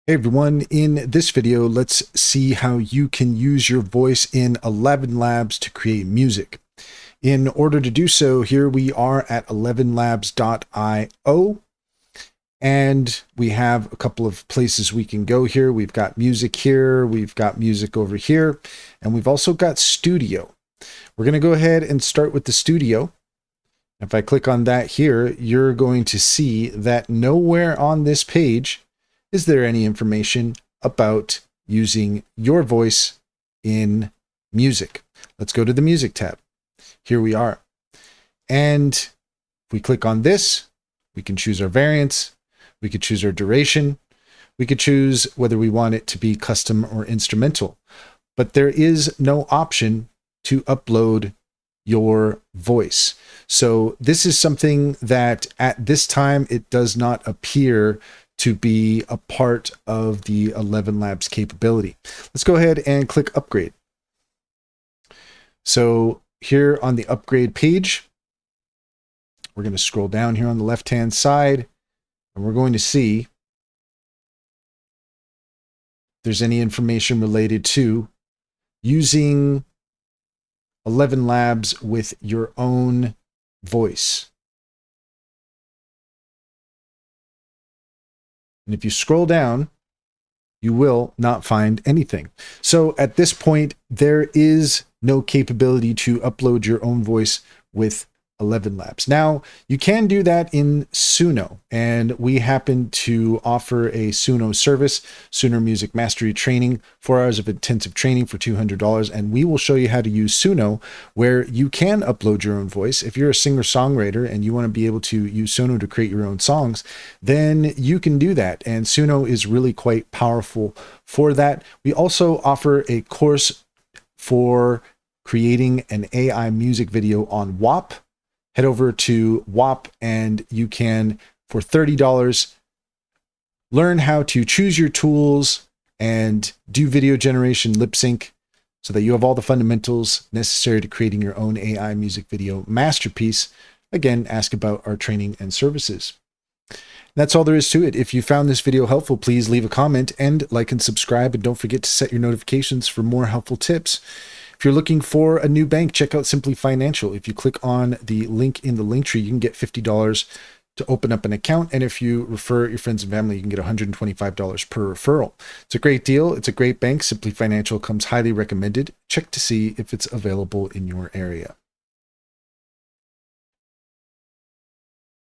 Hey everyone, in this video, let's see how you can use your voice in ElevenLabs to create music. In order to do so, here we are at ElevenLabs.io, and we have a couple of places we can go here. We've got music here, we've got music over here, and we've also got studio. We're going to go ahead and start with the studio. If I click on that here, you're going to see that nowhere on this page is there any information about using your voice in music. Let's go to the music tab. Here we are. And if we click on this, we can choose our variants. We could choose our duration. We could choose whether we want it to be custom or instrumental. But there is no option to upload your voice. So this is something that at this time, it does not appear to be a part of the ElevenLabs capability. Let's go ahead and click upgrade. So here on the upgrade page, we're going to scroll down here on the left-hand side, and we're going to see if there's any information related to using ElevenLabs with your own voice. And if you scroll down, you will not find anything. So at this point, there is no capability to upload your own voice with ElevenLabs. Now, you can do that in Suno, and we happen to offer a Suno service, Suno Music Mastery Training, 4 hours of intensive training for $200, and we will show you how to use Suno, where you can upload your own voice. If you're a singer-songwriter and you want to be able to use Suno to create your own songs, then you can do that, and Suno is really quite powerful for that. We also offer a course for creating an AI music video on WAP. Head over to WAP and you can, for $30, learn how to choose your tools and do video generation lip sync so that you have all the fundamentals necessary to creating your own AI music video masterpiece. Again, ask about our training and services. That's all there is to it. If you found this video helpful, please leave a comment and like and subscribe, and don't forget to set your notifications for more helpful tips. If you're looking for a new bank, check out Simply Financial. If you click on the link in the link tree, you can get $50 to open up an account. And if you refer your friends and family, you can get $125 per referral. It's a great deal. It's a great bank. Simply Financial comes highly recommended. Check to see if it's available in your area.